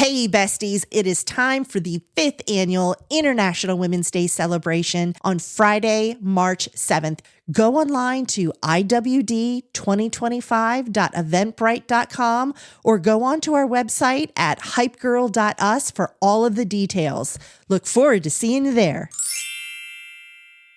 Hey besties, it is time for the 5th annual International Women's Day celebration on Friday, March 7th. Go online to iwd2025.eventbrite.com or go onto our website at hypegirl.us for all of the details. Look forward to seeing you there.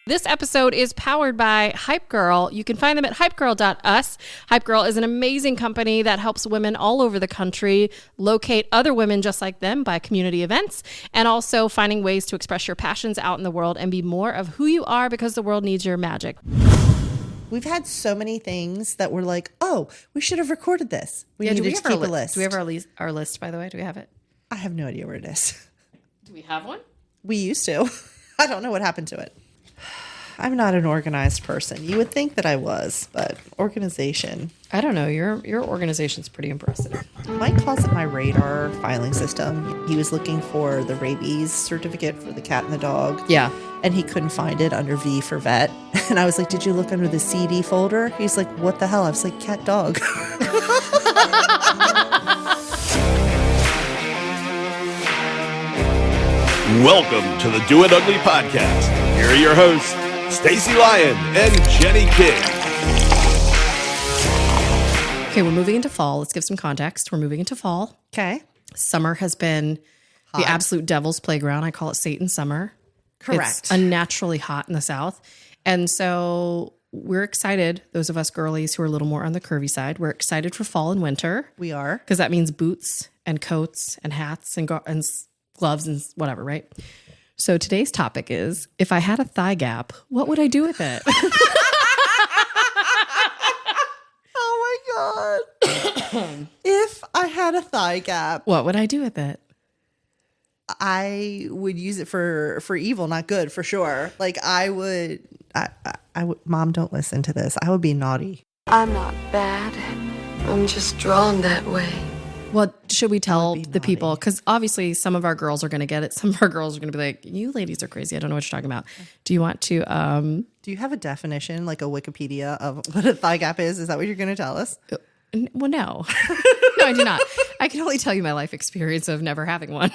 This episode is powered by Hype Girl. You can find them at hypegirl.us. Hype Girl is an amazing company that helps women all over the country locate other women just like them by community events and also finding ways to express your passions out in the world and be more of who you are because the world needs your magic. We've had so many things that we're like, oh, we should have recorded this. We needed to keep a list. Do we have our list, by the way? Do we have it? I have no idea where it is. Do we have one? We used to. I don't know what happened to it. I'm not an organized person. You would think that I was, but organization. I don't know. Your organization's pretty impressive. Mike calls it my radar filing system. He was looking for the rabies certificate for the cat and the dog. Yeah. And he couldn't find it under V for vet. And I was like, did you look under the CD folder? He's like, what the hell? I was like, cat, dog. Welcome to the Do It Ugly podcast. Here are your hosts, Stacy Lyon and Jenny King. Okay, we're moving into fall. Let's give some context. We're moving into fall. Okay. Summer has been the absolute devil's playground. I call it Satan's summer. Correct. It's unnaturally hot in the South. And so we're excited, those of us girlies who are a little more on the curvy side, we're excited for fall and winter. We are. Because that means boots and coats and hats and gloves and whatever, right? So today's topic is, if I had a thigh gap, what would I do with it? Oh my God. If I had a thigh gap, What would I do with it? I would use it for evil, not good, for sure. Like I would, Mom, don't listen to this. I would be naughty. I'm not bad. I'm just drawn that way. Well, should we tell the people? Because obviously some of our girls are going to get it. Some of our girls are going to be like, you ladies are crazy. I don't know what you're talking about. Do you want to... Do you have a definition, like a Wikipedia of what a thigh gap is? Is that what you're going to tell us? Well, no. No, I do not. I can only tell you my life experience of never having one.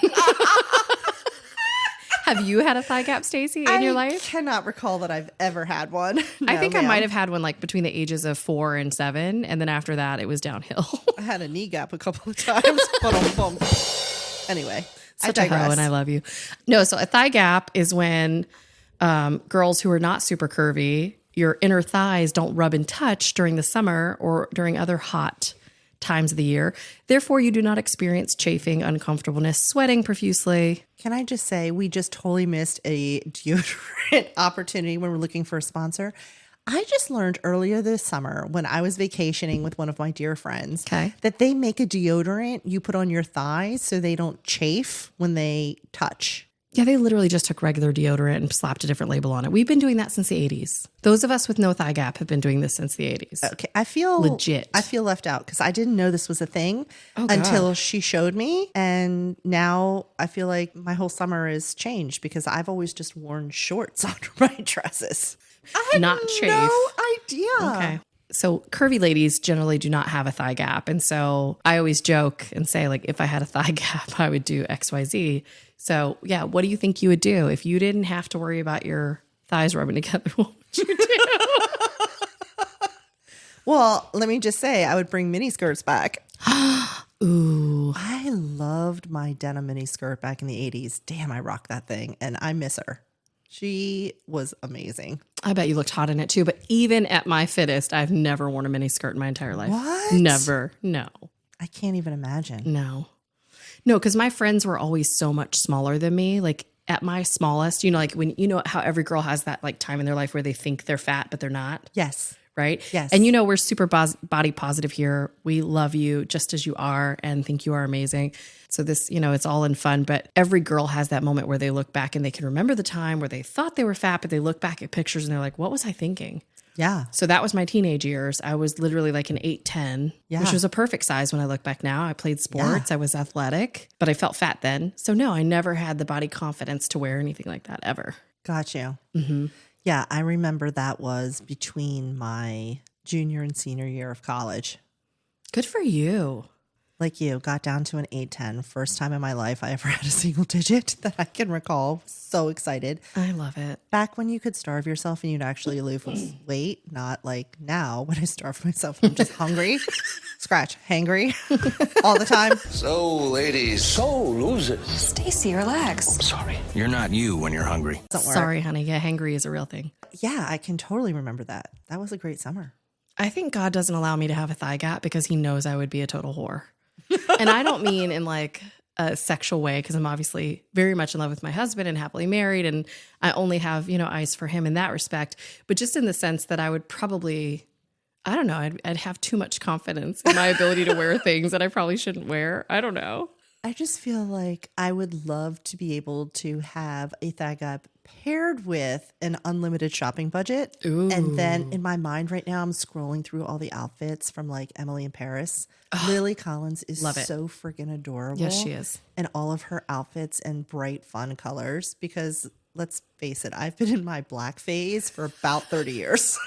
Have you had a thigh gap, Stacy, in your life? I cannot recall that I've ever had one. No, I think I might have had one like between the ages of 4 and 7. And then after that, it was downhill. I had a knee gap a couple of times. Anyway, Such a hoe, and I love you. No, so a thigh gap is when girls who are not super curvy, your inner thighs don't rub and touch during the summer or during other hot times of the year. Therefore, you do not experience chafing, uncomfortableness, sweating profusely. Can I just say, we just totally missed a deodorant opportunity when we're looking for a sponsor. I just learned earlier this summer when I was vacationing with one of my dear friends that they make a deodorant you put on your thighs so they don't chafe when they touch. Yeah, they literally just took regular deodorant and slapped a different label on it. We've been doing that since the 80s. Those of us with no thigh gap have been doing this since the 80s. Okay, I feel legit. I feel left out because I didn't know this was a thing until she showed me. And now I feel like my whole summer has changed because I've always just worn shorts under my dresses. I had not chafe. No idea. Okay. So curvy ladies generally do not have a thigh gap. And so I always joke and say, like, if I had a thigh gap, I would do XYZ. So yeah, what do you think you would do if you didn't have to worry about your thighs rubbing together? What would you do? Well, let me just say, I would bring mini skirts back. Ooh. I loved my denim mini skirt back in the 80s. Damn, I rocked that thing and I miss her. She was amazing. I bet you looked hot in it too. But even at my fittest, I've never worn a mini skirt in my entire life. What? Never. No. I can't even imagine. No, because my friends were always so much smaller than me. Like at my smallest, like when, how every girl has that like time in their life where they think they're fat, but they're not. Yes. Right? Yes. And we're super body positive here. We love you just as you are and think you are amazing. So this, it's all in fun, but every girl has that moment where they look back and they can remember the time where they thought they were fat, but they look back at pictures and they're like, what was I thinking? Yeah. So that was my teenage years. I was literally like an 8'10", which was a perfect size when I look back now. I played sports. I was athletic, but I felt fat then. So no, I never had the body confidence to wear anything like that ever. Got you. Mm-hmm. Yeah, I remember that was between my junior and senior year of college. Good for you. Like you, got down to an 8-10. First time in my life I ever had a single digit that I can recall. So excited. I love it. Back when you could starve yourself and you'd actually lose weight, not like now when I starve myself. I'm just hungry. Scratch. Hangry. All the time. So, ladies. So, losers. Stacy, relax. Sorry. You're not you when you're hungry. Doesn't work. Sorry, honey. Yeah, hangry is a real thing. Yeah, I can totally remember that. That was a great summer. I think God doesn't allow me to have a thigh gap because he knows I would be a total whore. And I don't mean in like a sexual way, because I'm obviously very much in love with my husband and happily married. And I only have, eyes for him in that respect. But just in the sense that I would probably, I don't know, I'd have too much confidence in my ability to wear things that I probably shouldn't wear. I don't know. I just feel like I would love to be able to have a thigh gap paired with an unlimited shopping budget. Ooh. And then in my mind right now, I'm scrolling through all the outfits from like Emily in Paris. Lily Collins is so freaking adorable. Yes, she is. And all of her outfits in bright, fun colors. Because let's face it, I've been in my black phase for about 30 years.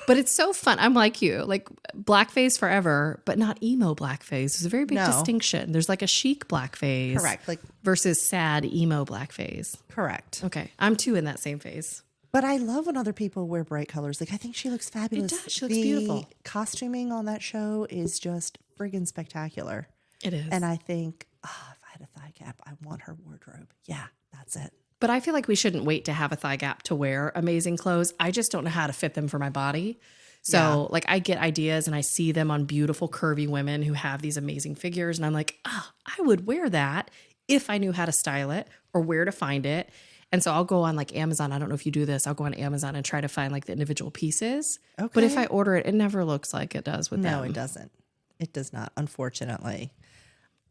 But it's so fun. I'm like you, like blackface forever, but not emo blackface. There's a very big distinction. There's like a chic blackface. Correct. Like versus sad emo blackface. Correct. Okay. I'm too in that same phase. But I love when other people wear bright colors. Like, I think she looks fabulous. It does. She looks beautiful. Costuming on that show is just friggin' spectacular. It is. And I think, if I had a thigh gap, I want her wardrobe. Yeah, that's it. But I feel like we shouldn't wait to have a thigh gap to wear amazing clothes. I just don't know how to fit them for my body. So like I get ideas and I see them on beautiful curvy women who have these amazing figures. And I'm like, I would wear that if I knew how to style it or where to find it. And so I'll go on like Amazon. I don't know if you do this. I'll go on Amazon and try to find like the individual pieces. Okay. But if I order it, it never looks like it does with them. No, it doesn't. It does not, unfortunately.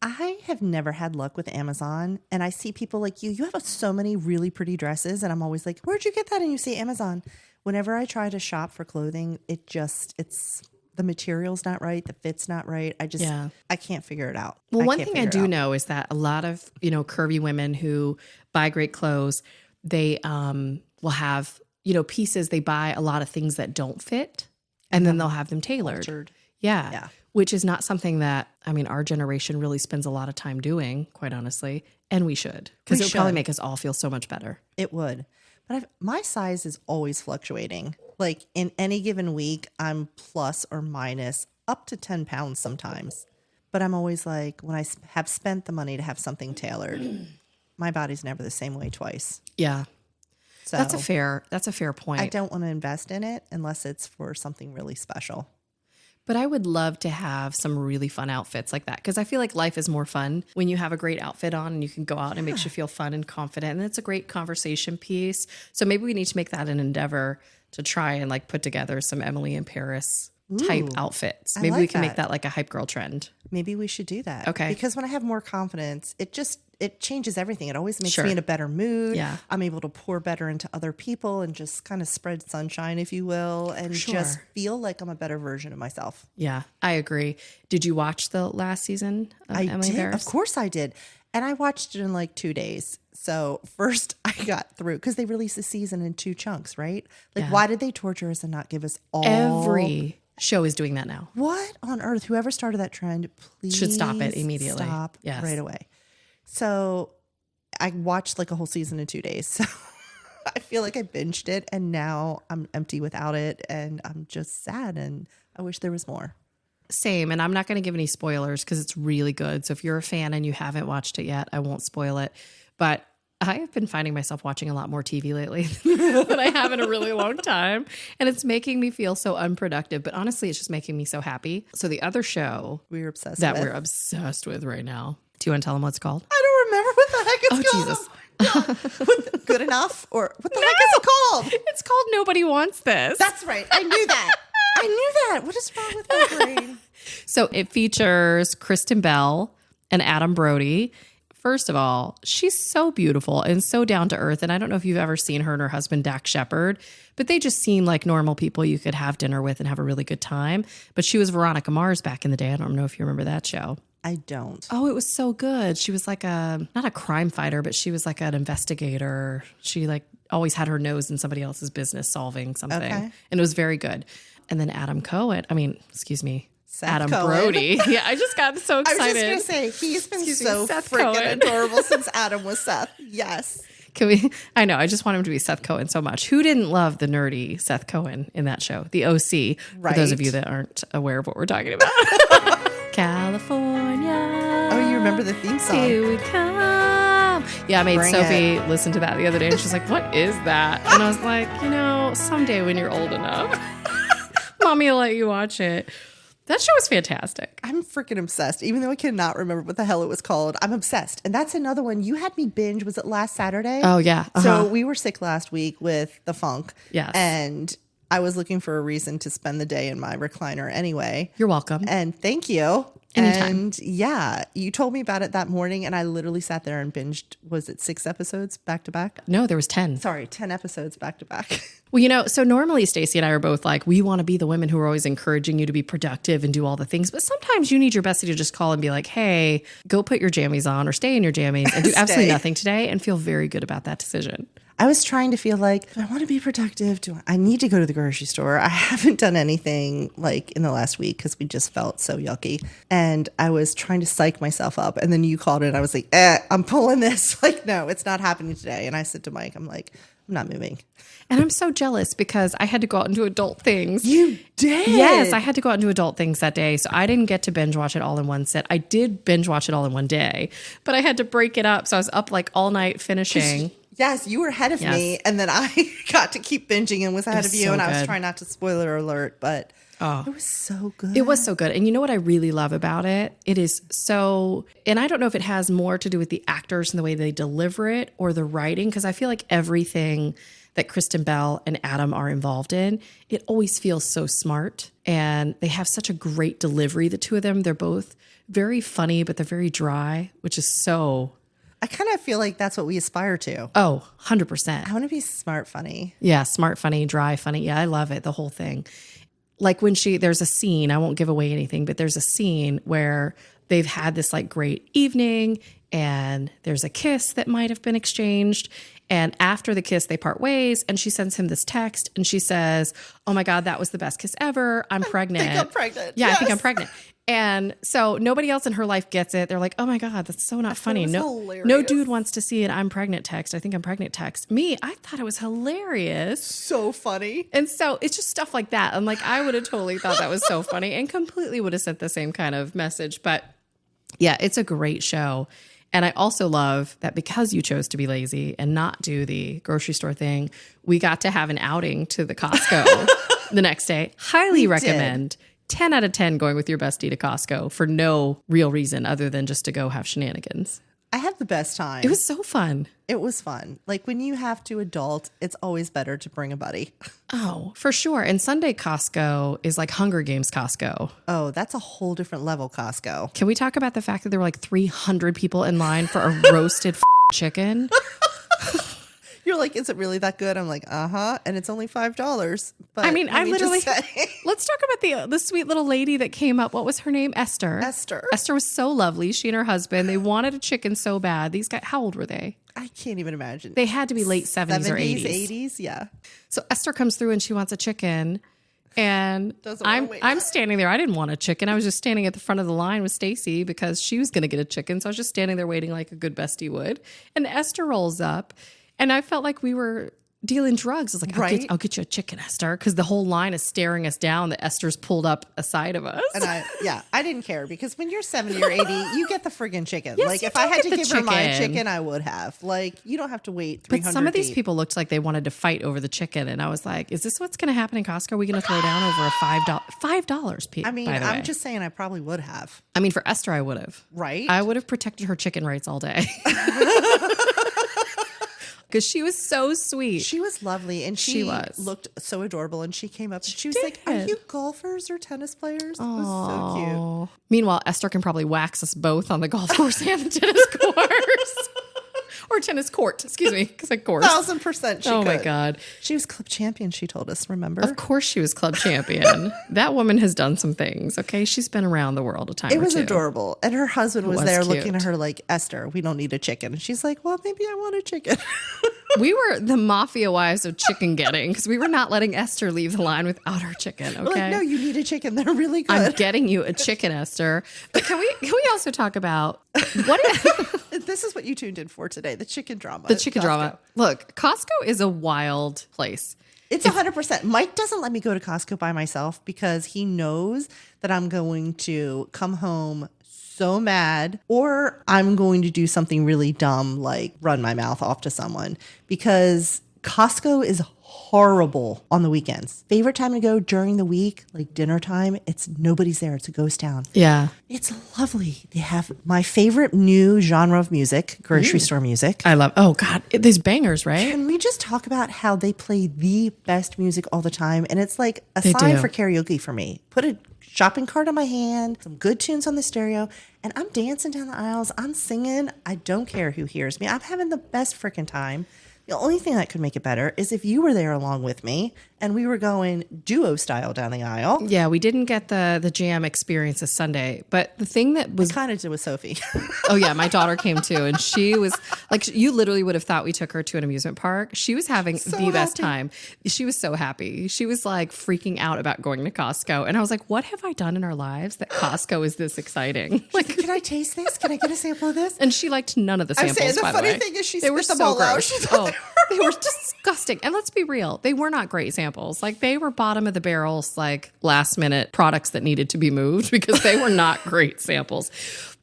I have never had luck with Amazon, and I see people like you have so many really pretty dresses, and I'm always like, where'd you get that? And you say Amazon. Whenever I try to shop for clothing, it's the material's not right, the fit's not right. I can't figure it out. Well, one thing I do know is that a lot of, curvy women who buy great clothes, they will have, pieces, they buy a lot of things that don't fit, and then they'll have them tailored. Altered. Yeah. Which is not something that, our generation really spends a lot of time doing, quite honestly. And we should. Because it would probably make us all feel so much better. It would. But my size is always fluctuating. Like in any given week, I'm plus or minus up to 10 pounds sometimes. But I'm always like, when I have spent the money to have something tailored, my body's never the same way twice. Yeah. So that's a fair point. I don't want to invest in it unless it's for something really special. But I would love to have some really fun outfits like that, because I feel like life is more fun when you have a great outfit on and you can go out and it makes you feel fun and confident. And it's a great conversation piece. So maybe we need to make that an endeavor to try and like put together some Emily in Paris type outfits. Maybe we can make that like a hype girl trend. Maybe we should do that. Okay. Because when I have more confidence, it changes everything. It always makes me in a better mood. Yeah. I'm able to pour better into other people and just kind of spread sunshine, if you will, and just feel like I'm a better version of myself. Yeah, I agree. Did you watch the last season of Emily in Paris? Of course I did. And I watched it in like 2 days. So first I got through, because they released the season in 2 chunks, right? Like, why did they torture us and not give us all? Every show is doing that now. What on earth? Whoever started that trend, please should stop it immediately. Stop right away. So I watched like a whole season in 2 days. So I feel like I binged it, and now I'm empty without it, and I'm just sad, and I wish there was more. Same. And I'm not going to give any spoilers because it's really good. So if you're a fan and you haven't watched it yet, I won't spoil it. But I have been finding myself watching a lot more TV lately than I have in a really long time. And it's making me feel so unproductive. But honestly, it's just making me so happy. So the other show we're obsessed with right now. Do you want to tell them what it's called? I don't remember what the heck it's called. Jesus. Good enough? Or what the heck is it called? It's called Nobody Wants This. That's right. I knew that. What is wrong with my brain? So it features Kristen Bell and Adam Brody. First of all, she's so beautiful and so down to earth. And I don't know if you've ever seen her and her husband, Dax Shepard, but they just seem like normal people you could have dinner with and have a really good time. But she was Veronica Mars back in the day. I don't know if you remember that show. I don't. Oh, it was so good. She was like not a crime fighter, but she was like an investigator. She like always had her nose in somebody else's business solving something. Okay. And it was very good. And then Adam Cohen, Adam Cohen. Brody. Yeah, I just got so I was excited. just going to say, he's been Excuse me, so Seth freaking Cohen. adorable since Adam was Seth. Yes. Can we? I know. I just want him to be Seth Cohen so much. Who didn't love the nerdy Seth Cohen in that show? The OC. For those of you that aren't aware of what we're talking about. California. Oh, you remember the theme song? Here we come. Yeah, I made Bring Sophie it. listen to that the other day, and she's like, "What is that?" And I was like, someday when you're old enough, Mommy will let you watch it. That show was fantastic. I'm freaking obsessed. Even though I cannot remember what the hell it was called, I'm obsessed. And that's another one. You had me binge. Was it last Saturday? Oh, yeah. So we were sick last week with the funk. Yes. And I was looking for a reason to spend the day in my recliner anyway. You're welcome. And thank you. Anytime. And yeah, you told me about it that morning, and I literally sat there and binged. Was it 6 episodes back to back? No, there was 10. Sorry, 10 episodes back to back. Well, so normally Stacey and I are both like, we want to be the women who are always encouraging you to be productive and do all the things. But sometimes you need your bestie to just call and be like, hey, go put your jammies on or stay in your jammies and do absolutely nothing today and feel very good about that decision. I was trying to feel like, do I want to be productive? Do I need to go to the grocery store? I haven't done anything like in the last week because we just felt so yucky. And I was trying to psych myself up. And then you called it and I was like, I'm pulling this. Like, no, it's not happening today. And I said to Mike, I'm like, I'm not moving. And I'm so jealous because I had to go out and do adult things. You did? Yes, I had to go out and do adult things that day. So I didn't get to binge watch it all in one sit. I did binge watch it all in one day, but I had to break it up. So I was up like all night finishing. Yes, you were ahead of me. And then I got to keep binging and was ahead of you. so And I was good. trying not to spoiler alert, but it was so good. It was so good. And you know what I really love about it? It is so, and I don't know if it has more to do with the actors and the way they deliver it or the writing, because I feel like everything that Kristen Bell and Adam are involved in, it always feels so smart. And they have such a great delivery, the two of them. They're both very funny, but they're very dry, which is so... I kind of feel like that's what we aspire to. Oh, 100%. I want to be smart funny. Yeah, smart, funny, dry, funny. Yeah, I love it, the whole thing. Like when there's a scene, I won't give away anything, but there's a scene where they've had this like great evening and there's a kiss that might have been exchanged. And after the kiss, they part ways and she sends him this text and she says, oh my God, that was the best kiss ever. I'm pregnant. I think I'm pregnant. Yeah, Yes. I think I'm pregnant. And so nobody else in her life gets it. They're like, oh my God, that's so not funny. was No hilarious. dude wants to see it. I'm pregnant text. I think I'm pregnant text. Me, I thought it was hilarious. So funny. And so it's just stuff like that. I'm like, I would have totally thought that was so funny and completely would have sent the same kind of message. But yeah, it's a great show. And I also love that because you chose to be lazy and not do the grocery store thing, we got to have an outing to the Costco the next day. Highly recommend. 10 out of 10 going with your bestie to Costco for no real reason other than just to go have shenanigans. I had the best time. It was so fun. It was fun. Like when you have to adult, it's always better to bring a buddy. Oh, for sure. And Sunday Costco is like Hunger Games Costco. Oh, that's a whole different level Costco. Can we talk about the fact that there were like 300 people in line for a roasted chicken? You're like, is it really that good? I'm like, and it's only $5. But I mean, let I me just literally. say- Let's talk about the sweet little lady that came up. What was her name? Esther. Esther was so lovely. She and her husband. They wanted a chicken so bad. These guys. How old were they? I can't even imagine. They had to be late 70s or 80s. 80s, yeah. So Esther comes through and she wants a chicken. And Doesn't wanna wait. I'm standing there. I didn't want a chicken. I was just standing at the front of the line with Stacy because she was going to get a chicken. So I was just standing there waiting like a good bestie would. And Esther rolls up. And I felt like we were dealing drugs. I was like, I'll get you a chicken, Esther, because the whole line is staring us down that Esther's pulled up a side of us. And I didn't care because when you're 70 or 80, you get the friggin' chicken. Yes, like you if do I had get to the give her my chicken. chicken, I would have. Like you don't have to wait 300 But some of these deep. people looked like they wanted to fight over the chicken. And I was like, is this what's going to happen in Costco? Are we going to throw down over a $5, Pete? I mean, by the way. I'm just saying I probably would have. I mean, for Esther, I would have. Right? I would have protected her chicken rights all day. Because she was so sweet. She was lovely and she looked so adorable. And she came up and she was like, are you golfers or tennis players? It was so cute. Meanwhile, Esther can probably wax us both on the golf course and the tennis course. Or tennis court, excuse me, because of course. 1,000% she Oh could. my God. She was club champion, she told us, remember? Of course she was club champion. That woman has done some things, okay? She's been around the world a time or two. It was adorable. And her husband was was there cute. looking at her like, Esther, we don't need a chicken. And she's like, well, maybe I want a chicken. We were the mafia wives of chicken getting because we were not letting Esther leave the line without her chicken. Okay. We're like, no, you need a chicken. They're really good. I'm getting you a chicken, Esther. But can we also talk about what? This is what you tuned in for today: the chicken drama. The chicken drama. Look, Costco is a wild place. It's 100%. Mike doesn't let me go to Costco by myself because he knows that I'm going to come home so mad, or I'm going to do something really dumb like run my mouth off to someone, because Costco is horrible on the weekends. Favorite time to go during the week, like dinner time, it's nobody's there. It's a ghost town. Yeah. It's lovely. They have my favorite new genre of music, grocery store music. I love, oh God, these bangers, right? Can we just talk about how they play the best music all the time? And it's like a sign for karaoke for me. Put a shopping cart in my hand, some good tunes on the stereo, and I'm dancing down the aisles. I'm singing. I don't care who hears me. I'm having the best freaking time. The only thing that could make it better is if you were there along with me and we were going duo style down the aisle. Yeah, we didn't get the jam experience this Sunday, but the thing that was kind of did with Sophie. Oh yeah, my daughter came too, and she was like, you literally would have thought we took her to an amusement park. She was having the best time. She was so happy. She was like freaking out about going to Costco, and I was like, what have I done in our lives that Costco is this exciting? Like, can I taste this? Can I get a sample of this? And she liked none of the samples. I'm saying the funny thing is they were so gross. Oh, they were disgusting. And let's be real, they were not great samples. Like they were bottom of the barrels, like last minute products that needed to be moved because they were not great samples.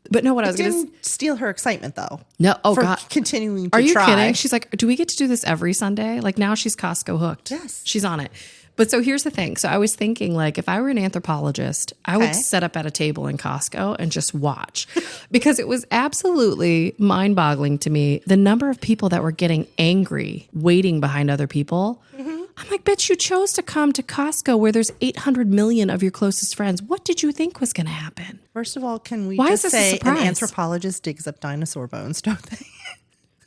But no, what I was going to steal her excitement though. No, oh for God, continuing to Are you try. kidding? She's like, do we get to do this every Sunday? Like now she's Costco hooked. Yes, she's on it. But so here's the thing. So I was thinking, like, if I were an anthropologist, I would set up at a table in Costco and just watch, because it was absolutely mind-boggling to me the number of people that were getting angry waiting behind other people. Mm-hmm. I'm like, bitch, you chose to come to Costco where there's 800 million of your closest friends. What did you think was going to happen? First of all, can we Why just is this say a surprise? An anthropologist digs up dinosaur bones, don't they?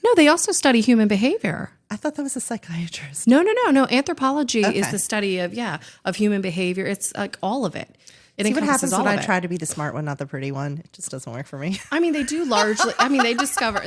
No, they also study human behavior. I thought that was a psychiatrist. No. Anthropology is the study of human behavior. It's like all of it. It See what happens when I it. try to be the smart one, not the pretty one. It just doesn't work for me. I mean, they do largely.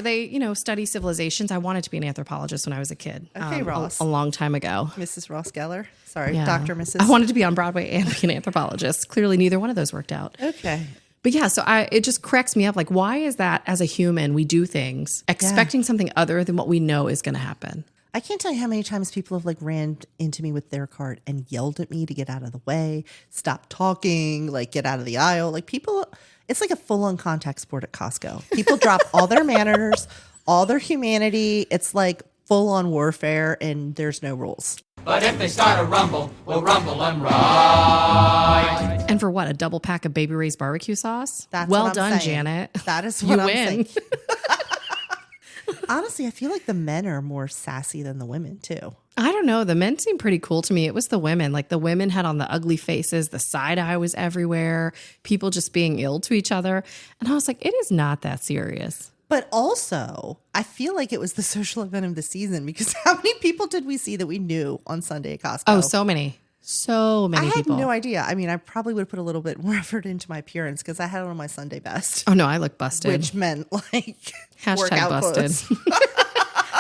They study civilizations. I wanted to be an anthropologist when I was a kid. Okay, Ross. A long time ago. Mrs. Ross Geller. Sorry, Dr. Mrs. I wanted to be on Broadway and be an anthropologist. Clearly, neither one of those worked out. Okay. But yeah, so it just cracks me up. Like, why is that as a human, we do things expecting something other than what we know is going to happen? I can't tell you how many times people have like ran into me with their cart and yelled at me to get out of the way, stop talking, like get out of the aisle. Like people, it's like a full-on contact sport at Costco. People drop all their manners, all their humanity. It's like full-on warfare and there's no rules. But if they start a rumble, we'll rumble and ride. And for what, a double pack of Baby Ray's barbecue sauce? That's well what I'm done, saying. Janet. That is what you I'm win. saying. Honestly, I feel like the men are more sassy than the women too. I don't know. The men seemed pretty cool to me. It was the women. Like the women had on the ugly faces. The side eye was everywhere. People just being ill to each other. And I was like, it is not that serious. But also, I feel like it was the social event of the season, because how many people did we see that we knew on Sunday at Costco? Oh, so many. So many people. I had no idea. I mean, I probably would have put a little bit more effort into my appearance because I had on my Sunday best. Oh, no, I look busted. Which meant like hashtag workout busted.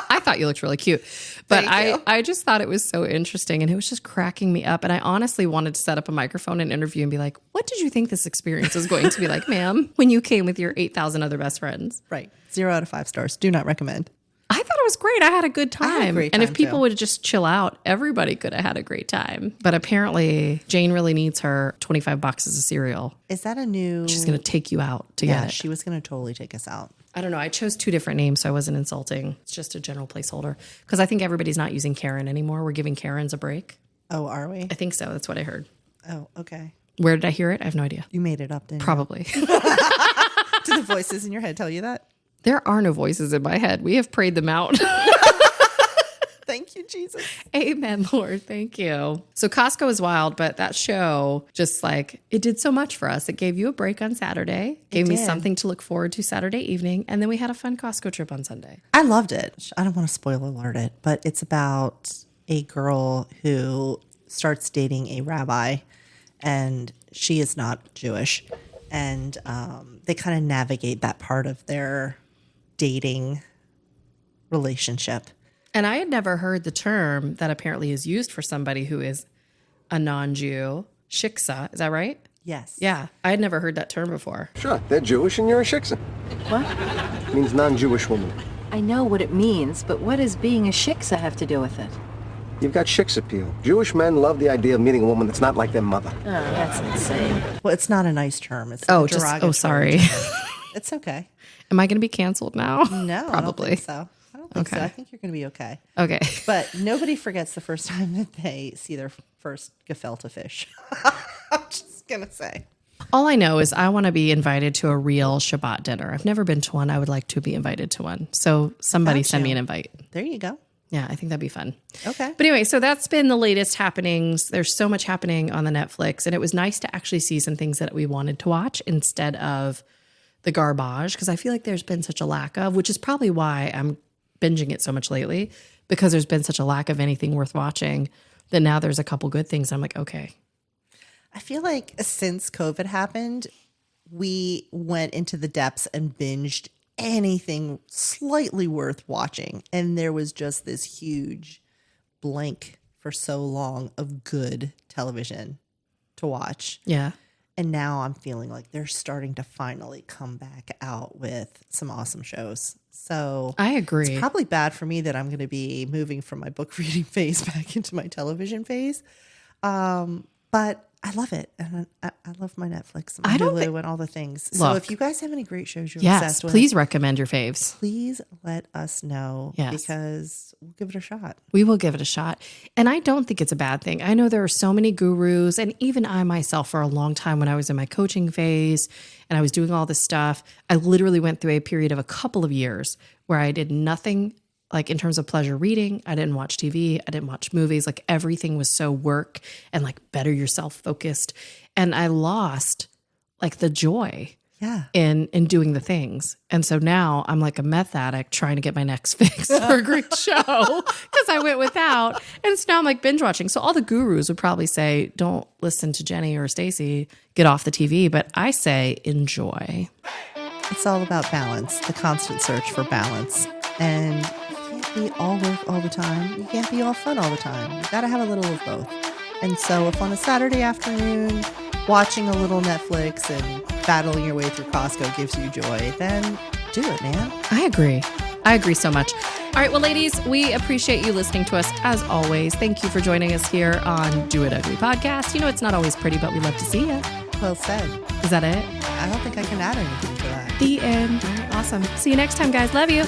I thought you looked really cute. But I just thought it was so interesting, and it was just cracking me up. And I honestly wanted to set up a microphone and interview and be like, what did you think this experience was going to be like, ma'am, when you came with your 8,000 other best friends? Right. 0 out of 5 stars. Do not recommend. I thought it was great. I had a good time. I had a great time and if people too. would just chill out, everybody could have had a great time. But apparently, Jane really needs her 25 boxes of cereal. Is that a new... She's going to take you out to get it. She was going to totally take us out. I don't know. I chose 2 different names, so I wasn't insulting. It's just a general placeholder. Because I think everybody's not using Karen anymore. We're giving Karens a break. Oh, are we? I think so. That's what I heard. Oh, okay. Where did I hear it? I have no idea. You made it up, didn't you? Probably. Did the voices in your head tell you that? There are no voices in my head. We have prayed them out. Thank you, Jesus. Amen, Lord. Thank you. So Costco is wild, but that show just like, it did so much for us. It gave you a break on Saturday, gave me something to look forward to Saturday evening, and then we had a fun Costco trip on Sunday. I loved it. I don't want to spoil alert it, but it's about a girl who starts dating a rabbi, and she is not Jewish. And they kind of navigate that part of their dating relationship. And I had never heard the term that apparently is used for somebody who is a non-Jew, shiksa. Is that right? Yes. Yeah. I had never heard that term before. Sure, they're Jewish and you're a shiksa. What? It means non-Jewish woman. I know what it means, but what does being a shiksa have to do with it? You've got Shiksappeal. Jewish men love the idea of meeting a woman that's not like their mother. Oh, that's insane. Well, it's not a nice term. It's sorry. It's okay. Am I going to be canceled now? No, Probably. I don't think so. I don't think so. Okay. I think you're going to be okay. Okay. But nobody forgets the first time that they see their first gefilte fish. I'm just going to say. All I know is I want to be invited to a real Shabbat dinner. I've never been to one. I would like to be invited to one. So somebody send me an invite. There you go. Yeah, I think that'd be fun. Okay. But anyway, so that's been the latest happenings. There's so much happening on the Netflix, and it was nice to actually see some things that we wanted to watch instead of the garbage, because I feel like there's been such a lack of, which is probably why I'm binging it so much lately, because there's been such a lack of anything worth watching that now there's a couple good things. I'm like, okay. I feel like since COVID happened, we went into the depths and binged anything slightly worth watching. And there was just this huge blank for so long of good television to watch. Yeah. And now I'm feeling like they're starting to finally come back out with some awesome shows. So I agree. It's probably bad for me that I'm going to be moving from my book reading phase back into my television phase. But I love it. And I love my Netflix and my Hulu and all the things. So if you guys have any great shows you're obsessed with, please recommend your faves. Please let us know because we'll give it a shot. We will give it a shot. And I don't think it's a bad thing. I know there are so many gurus, and even I myself for a long time when I was in my coaching phase and I was doing all this stuff, I literally went through a period of a couple of years where I did nothing like in terms of pleasure reading. I didn't watch TV. I didn't watch movies. Like everything was so work and like better yourself focused. And I lost like the joy in doing the things. And so now I'm like a meth addict trying to get my next fix for a great show because I went without. And so now I'm like binge watching. So all the gurus would probably say, don't listen to Jenny or Stacy, get off the TV. But I say, enjoy. It's all about balance, the constant search for balance. And you can't be all work all the time. You can't be all fun all the time. You got to have a little of both. And so if on a Saturday afternoon, watching a little Netflix and battling your way through Costco gives you joy, then do it, man. I agree. I agree so much. All right, well, ladies, we appreciate you listening to us as always. Thank you for joining us here on Do It Ugly Podcast. You know, it's not always pretty, but we love to see you. Well said. Is that it? I don't think I can add anything to that. The end. All right, awesome. See you next time, guys. Love you.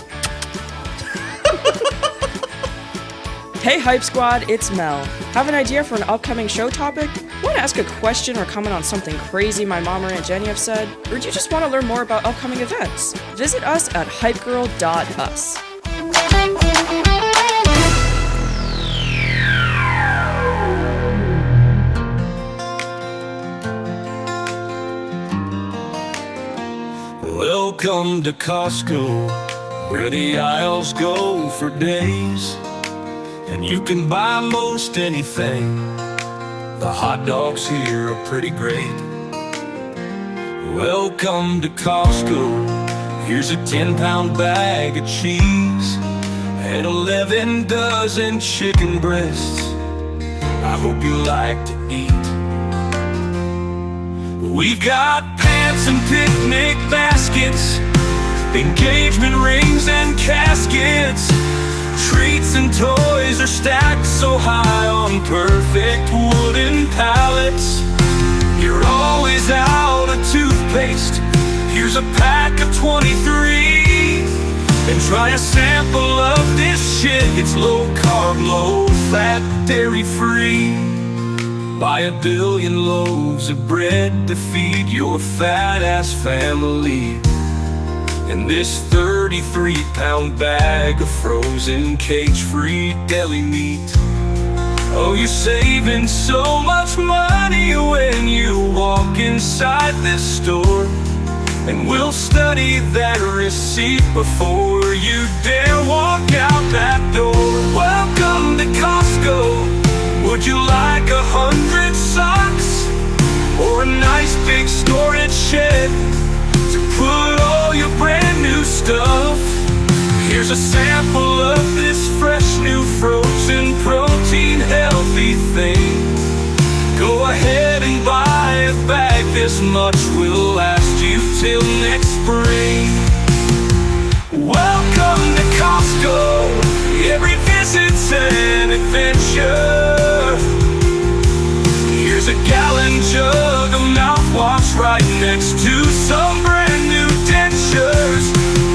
Hey Hype Squad, it's Mel. Have an idea for an upcoming show topic? Want to ask a question or comment on something crazy my mom or Aunt Jenny have said? Or do you just want to learn more about upcoming events? Visit us at hypegirl.us. Welcome to Costco, where the aisles go for days. And you can buy most anything. The hot dogs here are pretty great. Welcome to Costco. Here's a 10-pound bag of cheese and 11 dozen chicken breasts. I hope you like to eat. We've got pants and picnic baskets, engagement rings and caskets. Treats and toys are stacked so high on perfect wooden pallets. You're always out of toothpaste. Here's a pack of 23. And try a sample of this shit. It's low carb, low fat, dairy free. Buy a billion loaves of bread to feed your fat ass family. And this 33-pound bag of frozen cage-free deli meat. Oh, you're saving so much money when you walk inside this store. And we'll study that receipt before you dare walk out that door. Welcome to Costco. Would you like 100 socks? Or a nice big storage shed to put all your brand new stuff? Here's a sample of this fresh fresh, new frozen protein, healthy thing. Go ahead and buy a bag, this much will last you till next spring. Welcome to Costco, every visit's an adventure. Here's a gallon jug of mouthwash right next to some brand new dentures.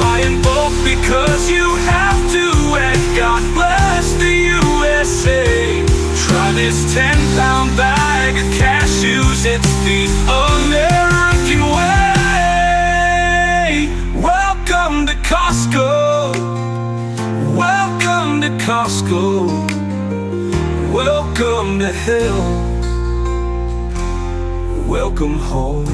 Buy in bulk because you have to, and God bless the USA. Try this 10-pound bag of cashews, it's the American way. Welcome to Costco. Welcome to Costco. Welcome to hell. Welcome home.